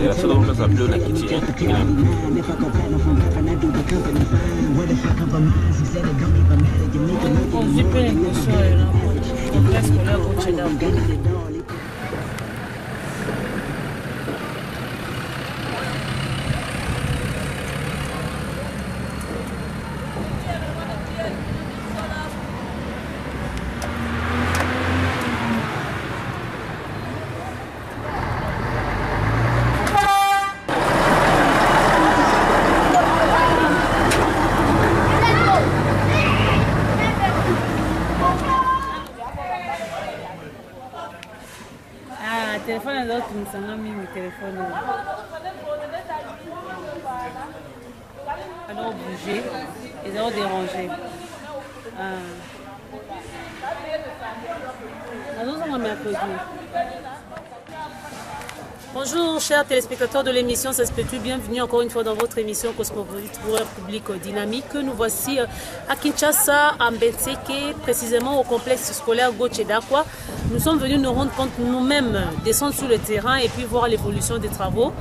génération donc ça plus na kiti. On vit pas l'émotion là. On presque là au Tchèda. Téléphone à l'autre, nous sommes mis mon téléphone. Alors bouger, ils ont dérangé. Bonjour chers téléspectateurs de l'émission S'Espétue, bienvenue encore une fois dans votre émission Cosmopolite pour un public dynamique. Nous voici à Kinshasa, à Mbetseke, précisément au complexe scolaire Gotchedakwa. Nous sommes venus nous rendre compte nous-mêmes, descendre sur le terrain et puis voir l'évolution des travaux.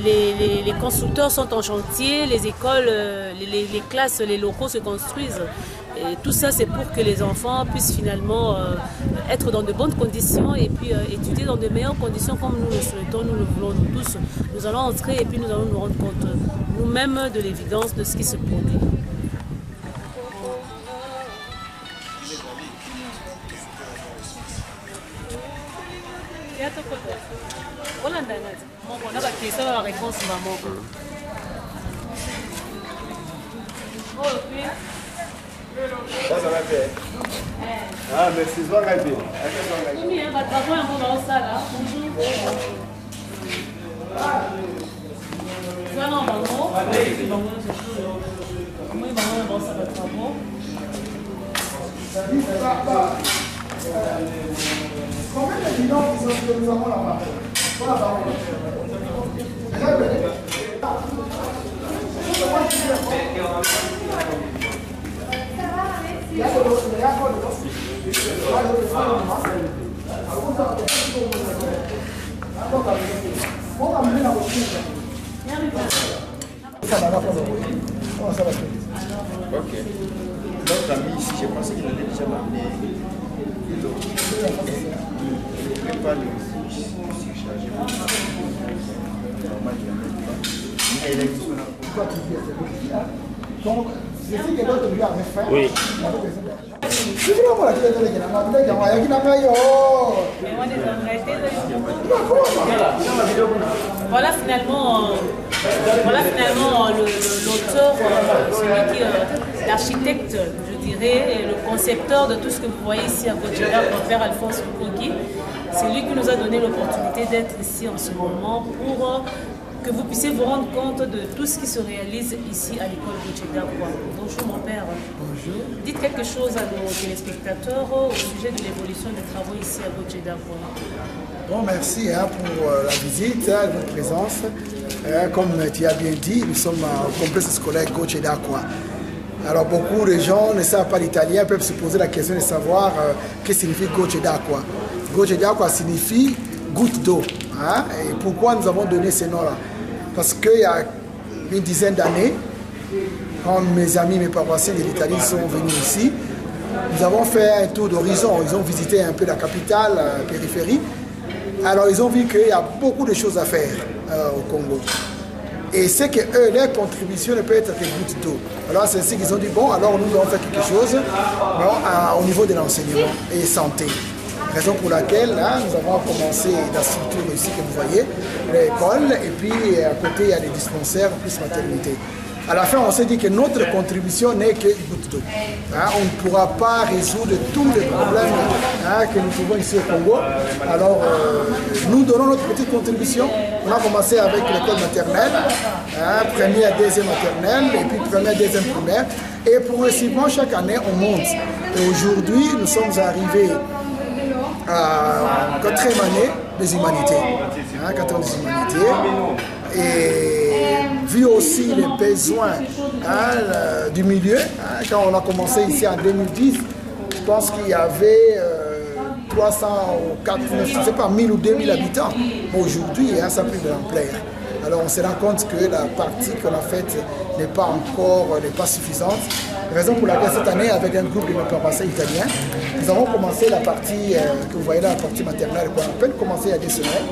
Les constructeurs sont en chantier, les écoles, les classes, les locaux se construisent. Et tout ça, c'est pour que les enfants puissent finalement être dans de bonnes conditions et puis étudier dans de meilleures conditions comme nous le souhaitons, nous le voulons nous tous. Nous allons entrer et puis nous allons nous rendre compte nous-mêmes de l'évidence de ce qui se produit. On a la question, la réponse, maman. Ça va bien. Ah, merci. Ça va bien. Combien de clients que nous avons là-bas? Ok. Notre ami ici, je pense qu'il avait déjà amené il ne pas le surcharger. Normalement, il a mis son donc, je sais que d'autres lui avaient fait. Oui. Voilà finalement l'auteur, l'architecte, je dirais, le concepteur de tout ce que vous voyez ici à Gotcheda, le frère Alphonse Fukogi. C'est lui qui nous a donné l'opportunité d'être ici en ce moment pour que vous puissiez vous rendre compte de tout ce qui se réalise ici à l'école Gotcheda. Bonjour mon père. Bonjour. Dites quelque chose à nos téléspectateurs au sujet de l'évolution des travaux ici à Gotcheda. Bon, merci pour la visite, votre présence. Comme tu as bien dit, nous sommes au complexe scolaire Gotchedakwa. Alors beaucoup de gens ne savent pas l'italien, peuvent se poser la question de savoir ce que signifie Gotchedakwa. Gotchedakwa signifie goutte d'eau. Et pourquoi nous avons donné ce nom-là? Parce qu'il y a une dizaine d'années, quand mes amis, mes paroissiens de l'Italie sont venus ici, nous avons fait un tour d'horizon. Ils ont visité un peu la capitale, la périphérie. Alors ils ont vu qu'il y a beaucoup de choses à faire au Congo. Et c'est que eux, leur contribution ne peut être que goutte d'eau. Alors c'est ainsi qu'ils ont dit, bon, alors nous allons faire quelque chose au niveau de l'enseignement et santé. Raison pour laquelle nous avons commencé la structure ici que vous voyez, l'école, et puis à côté il y a des dispensaires plus maternité. À la fin, on s'est dit que notre contribution n'est que goutte d'eau. On ne pourra pas résoudre tous les problèmes que nous trouvons ici au Congo. Alors, nous donnons notre petite contribution. On a commencé avec l'école maternelle, première, deuxième maternelle, et puis première, deuxième primaire. Et progressivement, chaque année, on monte. Et aujourd'hui, nous sommes arrivés à 4e année des humanités. 4 ans des humanités. Et vu aussi les besoins du milieu, quand on a commencé ici en 2010, je pense qu'il y avait 300 ou 400, je ne sais pas, 1000 ou 2000 habitants. Mais aujourd'hui, ça a pris de l'ampleur. Alors on se rend compte que la partie qu'on a faite n'est pas suffisante. Raison pour laquelle cette année, avec un groupe de nos paroissiens italiens, nous avons commencé la partie que vous voyez là, la partie maternelle, qu'on a à peine commencé il y a 2 semaines.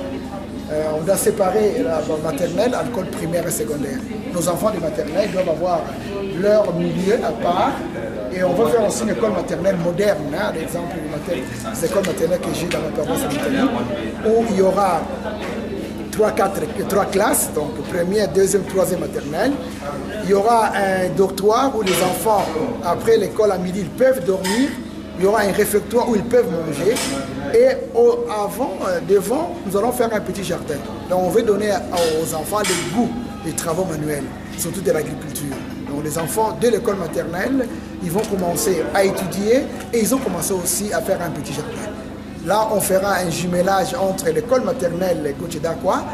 On doit séparer la maternelle à l'école primaire et secondaire. Nos enfants de maternelle doivent avoir leur milieu à part. Et on va faire aussi une école maternelle moderne, l'exemple des écoles maternelles que j'ai dans ma paroisse en Italie, où il y aura 3 classes, donc première, deuxième, troisième maternelle. Il y aura un dortoir où les enfants, après l'école à midi, ils peuvent dormir. Il y aura un réfectoire où ils peuvent manger. Et devant, nous allons faire un petit jardin. Donc on veut donner aux enfants le goût des travaux manuels, surtout de l'agriculture. Donc les enfants, dès l'école maternelle, ils vont commencer à étudier et ils ont commencé aussi à faire un petit jardin. Là, on fera un jumelage entre l'école maternelle Gocce d'Acqua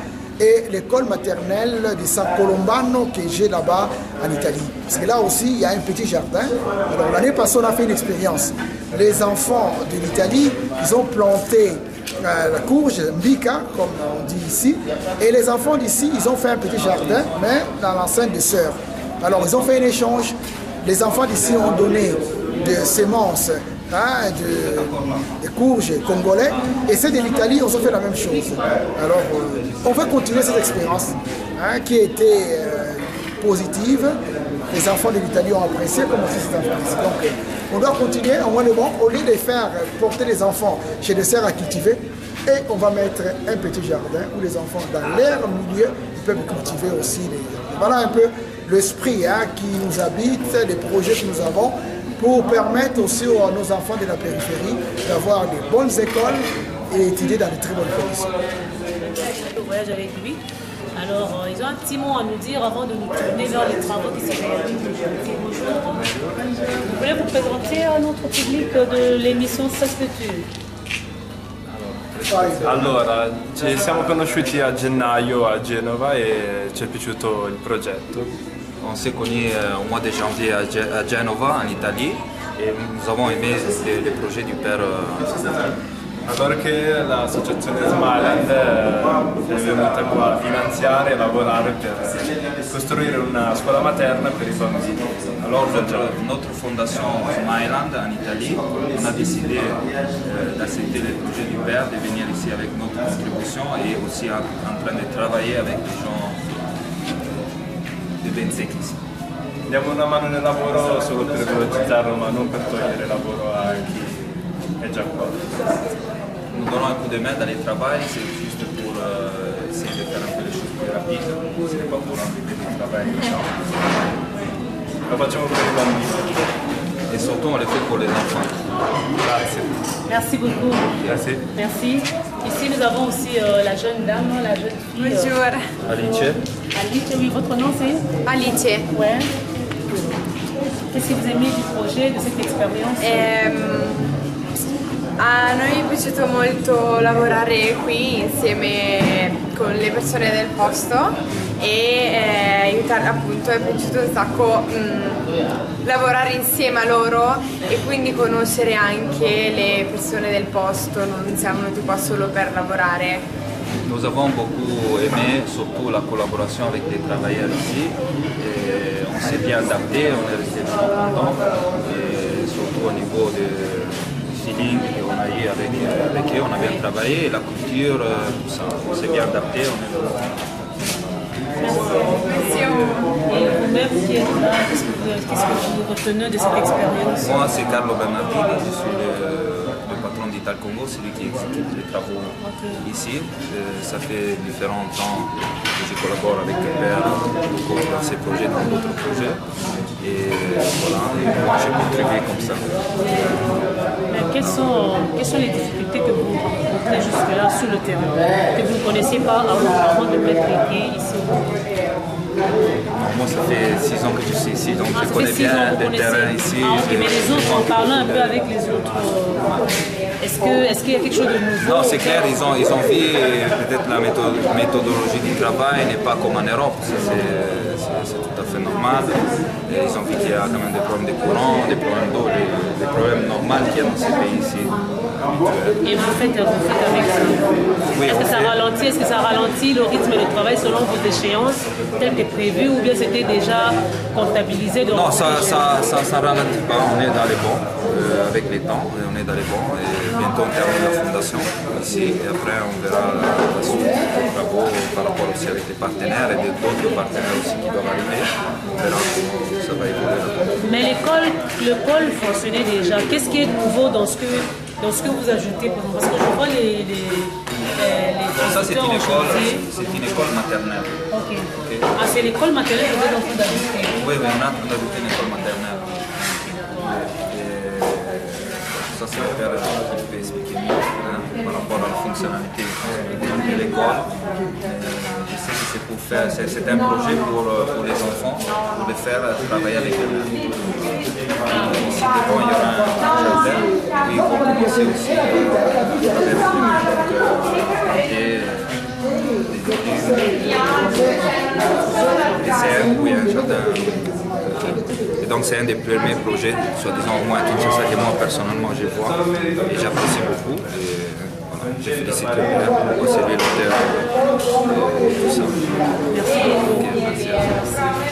et l'école maternelle de San Colombano que j'ai là-bas en Italie. Parce que là aussi, il y a un petit jardin. Alors l'année passée, on a fait une expérience. Les enfants de l'Italie, ils ont planté la courge, mbica, comme on dit ici. Et les enfants d'ici, ils ont fait un petit jardin, mais dans l'enceinte des sœurs. Alors ils ont fait un échange. Les enfants d'ici ont donné des semences, de courges congolais, et ceux de l'Italie, on a fait la même chose. Alors, on veut continuer cette expérience qui a été positive. Les enfants de l'Italie ont apprécié comment c'est cette expérience. Donc, on doit continuer, au lieu de faire porter les enfants chez des serres à cultiver, et on va mettre un petit jardin où les enfants, dans leur milieu, ils peuvent cultiver aussi. Voilà un peu l'esprit qui nous habite, les projets que nous avons, pour permettre aussi à nos enfants de la périphérie d'avoir des bonnes écoles et étudier dans de très bonnes conditions. Le voyage avec lui. Alors, ils ont un petit mot à nous dire avant de nous tourner vers les travaux qui se réalisent aujourd'hui. Bonjour. Vous voulez vous présenter à notre public de l'émission Saspetu? Allora, ci siamo conosciuti a gennaio a Genova e ci è piaciuto il progetto. On s'est connus au mois de janvier à Genova, en Italie, et nous avons aimé le projet du père. Perché l'associazione Smiland è venuta qua a finanziare e lavorare per costruire una scuola materna per i bambini. Alors notre fondation Smiland en Italie, on a décidé d'accepter le projet du père, de venir ici avec notre contribution et aussi en train de travailler avec des gens de Benzekis. Diamo una mano nel lavoro solo per velocizzarlo, ma non per togliere lavoro a chi è già qua. Nous donnons un coup de main dans le travail, c'est juste pour essayer de faire un peu les choses plus rapides, ce n'est pas pour enlever du travail. Lo facciamo per i bambini. Et surtout on le fait pour les enfants. Grazie. Merci beaucoup. Merci. Merci. Ici, nous avons aussi la jeune dame, la jeune fille. Bonjour. Alice. Alice, oui, votre nom c'est? Alice. Ouais. Qu'est-ce que vous aimez du projet, de cette expérience? A noi è piaciuto molto lavorare qui insieme con le persone del posto e aiutare, appunto, è piaciuto un sacco lavorare insieme a loro e quindi conoscere anche le persone del posto, non siamo venuti qua solo per lavorare. Nous avons beaucoup aimé surtout la collaboration avec les travailleurs ici. Et on s'est bien adapté, on est resté très content et surtout au niveau du feeling qu'on a eu avec eux, on a bien travaillé, la culture, tout ça, on s'est bien adapté, on est content. Merci. Et vous-même qui êtes là, qu'est-ce que vous retenez de cette expérience? Moi c'est Carlo Bernardini, je suis le patron d'Ital Congo, c'est lui qui exécute les travaux ici. Ça fait différents temps que je collabore avec le père pour ces projets dans d'autres projets. Et voilà, et moi j'ai contribué comme ça. Mais quelles sont les difficultés que vous rencontrez jusque-là sur le terrain, que vous ne connaissiez pas avant de mettre les pieds ici? Moi ça fait 6 ans que je suis ici, donc je connais bien le terrain ici. Okay, mais les autres, en parlant un peu avec les autres, est-ce qu'il y a quelque chose de nouveau? Non, c'est clair, ils ont vu peut-être la méthodologie du travail n'est pas comme en Europe, c'est tout à fait normal. Et ils ont vu qu'il y a quand même des problèmes de courant, des problèmes d'eau, des problèmes normaux qu'il y a dans ces pays ici. habituel. Et vous faites avec ça. Oui, Est-ce que ça ralentit le rythme de travail selon vos échéances telles que prévues ou bien c'était déjà comptabilisé? Non, ça ralentit pas, on est dans les bons avec les temps, on est dans les bons et bientôt on termine la fondation ici et après on verra la suite des travaux par rapport aussi avec les partenaires et d'autres partenaires aussi qui doivent arriver. On verra comment ça va évoluer. Mais le pôle fonctionnait déjà. Qu'est-ce qui est nouveau dans ce que vous ajoutez? Parce que je vois les ça c'est une école maternelle. Ok. Ah, c'est l'école maternelle que vous êtes en train d'ajouter? Oui, on est en train d'ajouter une école maternelle. Ça c'est le père qui peut expliquer mieux par rapport à la fonctionnalité de l'école. Je sais que c'est pour faire, c'est un projet pour les enfants, pour les faire travailler avec eux-mêmes. Ici devant il y aura un jardin, puis ils vont commencer aussi à travailler avec eux-mêmes. Et c'est un jardin. Et donc c'est un des premiers projets, soi-disant au moins à Kinshasa, que moi personnellement je vois et j'apprécie beaucoup. Et voilà, je félicite le maire pour servir l'auteur de tout ça. Merci beaucoup. Okay, merci.